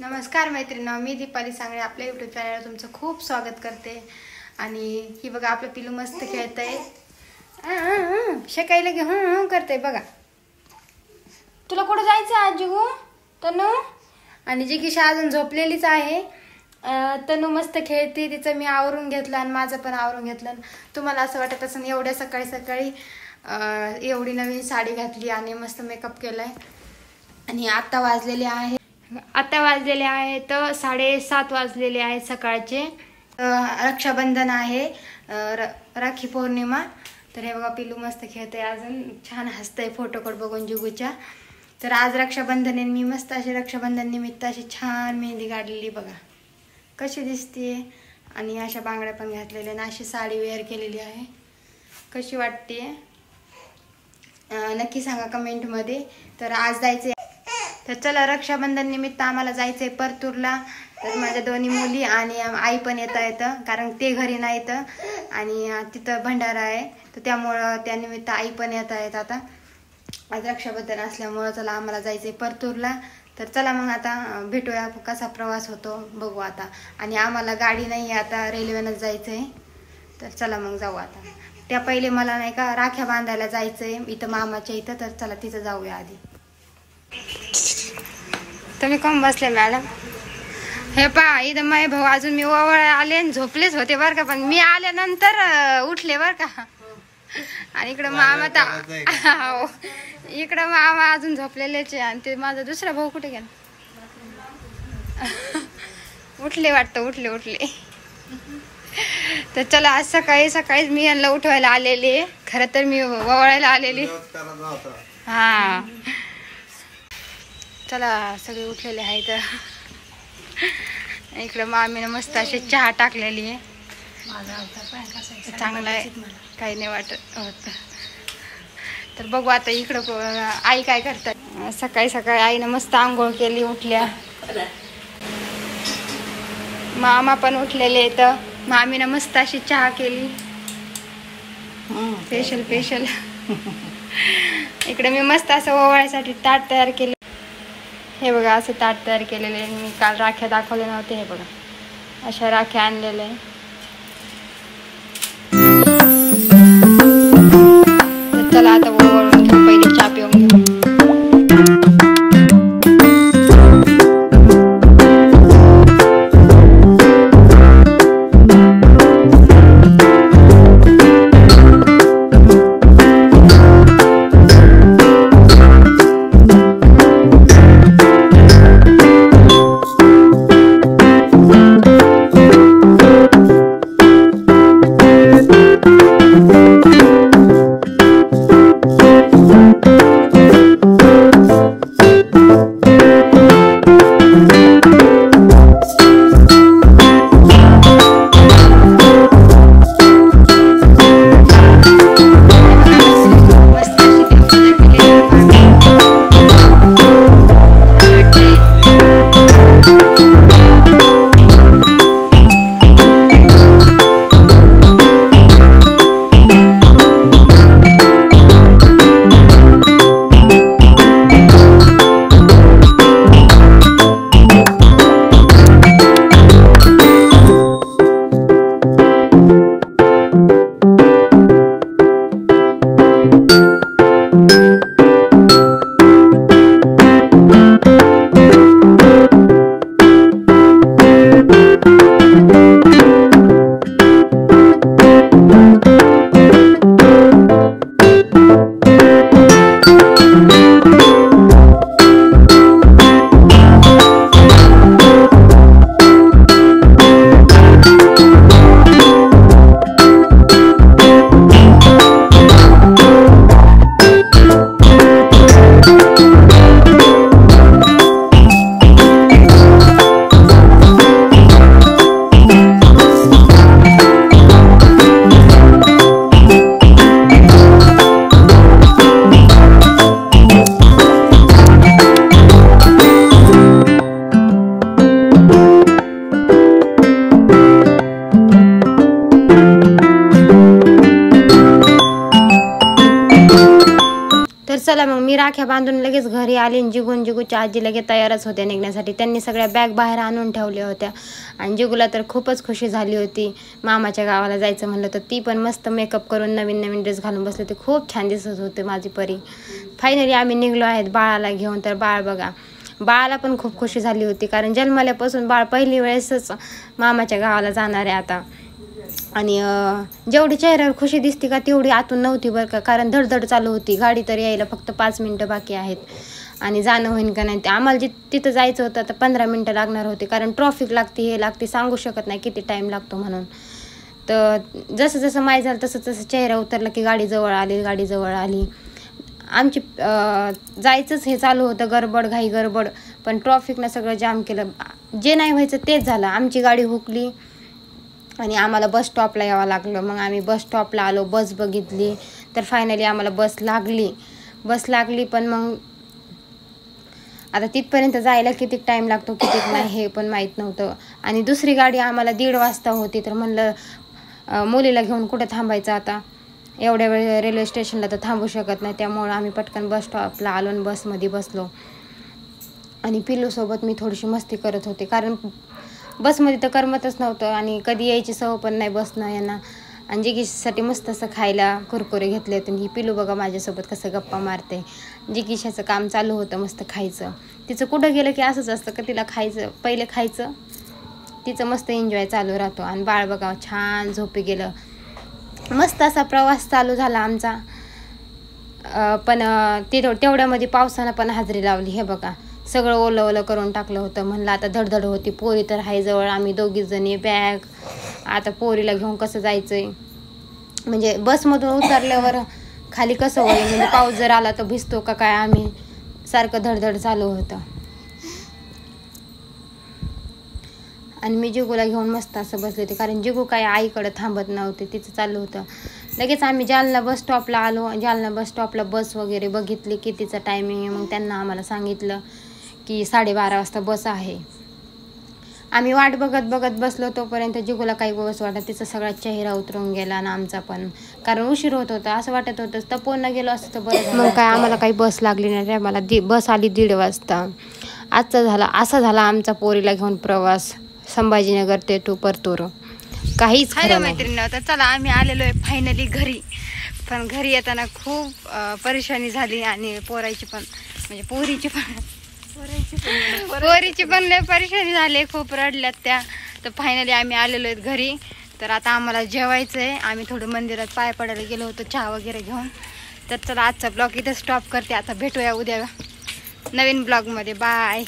नमस्कार मैत्रिणी, मी दीपाली सांगळे आपल्या यूट्यूब चॅनलवर तुमचं खूप स्वागत करते। आणि ही बघा आपलं पिलू मस्त खेळतंय, शेकायला की हं करते बघा। तुला कुठं जायचं आज जुगू तनू? आणि जिगीशा अजून झोपलेलीच आहे। तनू मस्त खेळते, तिचं मी आवरून घेतलं आणि माझं पण आवरून घेतलं। तुम्हाला असं वाटत असेल एवढ्या सकाळी सकाळी एवढी नवीन साडी घातली आणि मस्त मेकअप केलाय। आणि आता वाजलेले आहे तर 7:30 वाजलेले आहेत सकाळचे। रक्षाबंधन आहे, राखी पौर्णिमा। तर हे बघा पिलू मस्त खेळतंय, अजून छान हसतंय फोटोकडे बघून जुगूच्या। तर आज रक्षाबंधन आहे, मी मस्त अशी रक्षाबंधन निमित्त अशी छान मेहंदी काढलेली बघा कशी दिसते। आणि अशा बांगड्या पण घातलेल्या आणि अशी साडी वेअर केलेली आहे। कशी वाटते नक्की सांगा कमेंटमध्ये। तर आज जायचे, तर चला रक्षाबंधन निमित्त आम्हाला जायचंय परतूरला। तर माझ्या दोन्ही मुली आणि आई पण येतं, कारण ते घरी नाहीत आणि तिथं भंडारा आहे, तर त्यामुळं त्यानिमित्त आई पण येत आहेत। आता आज रक्षाबंधन असल्यामुळं चला आम्हाला जायचंय परतूरला। तर चला मग आता भेटूया, कसा प्रवास होतो बघू आता। आणि आम्हाला गाडी नाही आहे, आता रेल्वेनंच जायचंय। तर चला मग जाऊ आता। त्या पहिले मला नाही का राख्या बांधायला जायचंय इथं मामाच्या इथं, तर चला तिथं जाऊया आधी। तुम्ही कोण बसले मॅडम? हे पहा इथं माय भाऊ अजून मी ओवळ आले आणि झोपलेच होते बरं का, पण मी आल्यानंतर उठले बरं का। आणि इकडं मामा तर इकडं मामा अजून झोपलेलेच आहे। आणि ते माझा दुसरा भाऊ कुठे गेला? उठले वाटतं, उठले। तर चला आज सकाळी मी यांना उठवायला आलेली, खरं तर मी ओवाळायला आलेली। हा चला सगळे उठलेले आहेत। इकडं मामीनं मस्त अशी चहा टाकलेली आहे, चांगला आहे, काही नाही वाटत होत। तर बघू आता इकडं आई काय करतात। सकाळी आईनं मस्त आंघोळ केली, उठल्या। मामा पण उठलेले तर मामीनं मस्त अशी चहा केली स्पेशल। इकडे मी मस्त असं ओवाळ्यासाठी ताट तयार केले। हे बघा असं ताट तयार केलेले, मी काल राख्या दाखवले नव्हते। हे बघा अशा राख्या आणलेल्या आहे। तर चला आता ओवाळून घेऊ, पहिले चहा पिऊन घेऊ। राख्या बांधून लगेच घरी आली आणि जिगूच्या आजी लगेच तयारच होत्या निघण्यासाठी. त्यांनी सगळ्या बॅग बाहेर आणून ठेवल्या होत्या आणि जिगूला तर खूपच खुशी झाली होती. मामाच्या गावाला जायचं म्हणलं तर ती पण मस्त मेकअप करून नवीन ड्रेस घालून बसले होते. खूप छान दिसत होते माझी परी. फायनली आम्ही निघलो आहेत बाळाला घेऊन. तर बाळ बघा, बाळाला पण खूप खुशी झाली होती कारण जन्मल्यापासून बाळ पहिली वेळेसच मामाच्या गावाला जाणार आहे आता. आणि जेवढी चेहऱ्यावर खुशी दिसते का तेवढी आतून नव्हती बरं का, कारण धडधड चालू होती. गाडी तर यायला फक्त 5 मिनटं बाकी आहेत आणि जाणं होईन का नाही. आम्हाला तिथं जायचं होतं तर 15 मिनटं लागणार होते कारण ट्रॉफिक लागते, हे लागते, सांगू शकत नाही किती टाईम लागतो म्हणून. तर जसं माहीत झालं तसं चेहरा उतरला की गाडी जवळ आली. आमची जायचंच हे चालू होतं, घाई गडबड, पण ट्रॉफिकनं सगळं जाम केलं. जे नाही व्हायचं तेच झालं. आमची गाडी हुकली आणि आम्हाला बस स्टॉपला यावं लागलं. मग आम्ही बस स्टॉपला आलो, बस बघितली तर फायनली आम्हाला बस लागली. पण मग आता तिथपर्यंत जायला किती टाईम लागतो किती नाही हे पण माहीत नव्हतं. आणि दुसरी गाडी आम्हाला 1:30 वाजता होती. तर म्हणलं मुलीला घेऊन कुठं थांबायचं आता, एवढ्या वेळ रेल्वे स्टेशनला तर थांबू शकत नाही. त्यामुळं आम्ही पटकन बस स्टॉपला आलो आणि बसमध्ये बसलो. आणि पिल्लूसोबत मी थोडीशी मस्ती करत होते कारण बसमध्ये तर करमतच नव्हतं आणि कधी यायची सवय पण नाही बसणं यांना. आणि जिगीसाठी मस्त असं खायला कुरकुरे घेतले होते. ही पिल्लू बघा माझ्यासोबत कसं गप्पा मारते. जिगीशाचं काम चालू होतं मस्त खायचं. तिचं कुठं गेलं की असंच असतं का तिला पहिले खायचं, तिचं मस्त एन्जॉय चालू राहतो. आणि बाळ बघा छान झोपी गेलं. मस्त असा प्रवास चालू झाला आमचा. पण तेवढ्यामध्ये पावसानं पण हजेरी लावली. हे बघा सगळं ओलं करून टाकलं होतं. म्हणलं आता धडधड होती. पोरी तर हाय जवळ, आम्ही 2 जणी बॅग. आता पोरीला घेऊन कसं जायचंय, म्हणजे बसमधून उतरल्यावर खाली कसं होईल, म्हणजे पाऊस जर आला तर भिजतो का काय, आम्ही सारखं धडधड चालू होतं. आणि मी जिगूला घेऊन मस्त असं बसले होते कारण जिगू काय आईकडं थांबत नव्हते, तिचं चालू होतं. लगेच आम्ही जालना बस स्टॉपला आलो. जालना बस स्टॉपला बस वगैरे बघितली कितीचं टायमिंग आहे. मग त्यांना आम्हाला सांगितलं की 12:30 वाजता बस आहे. आम्ही वाट बघत बसलो. तोपर्यंत जिगूला काही बस वाटत, तिचा सगळा चेहरा उतरून गेला आणि आमचा पण, कारण उशीर होत होता. असं वाटत होतं तपोन गेलो असतं तर बरं. मग काय आम्हाला काही बस लागली नाही. आम्हाला बस आली 1:30 वाजता. असा झाला आमचा पोरीला घेऊन प्रवास संभाजीनगर ते टू परतूर. काहीच खरं नाही. मैत्रिणी नव्हतं. चला आम्ही आलेलो आहे फायनली घरी. पण घरी येताना खूप परेशानी झाली आणि पोरीची पण लय परेशानी झाली, खूप रडल्यात त्या. तर फायनली आम्ही आलेलो आहेत घरी. तर आता आम्हाला जेवायचं आहे. आम्ही थोडं मंदिरात पाय पडायला गेलो होतो चहा वगैरे घेऊन. तर चला आजचा ब्लॉग इथं स्टॉप करते. आता भेटूया उद्या नवीन ब्लॉगमध्ये. बाय.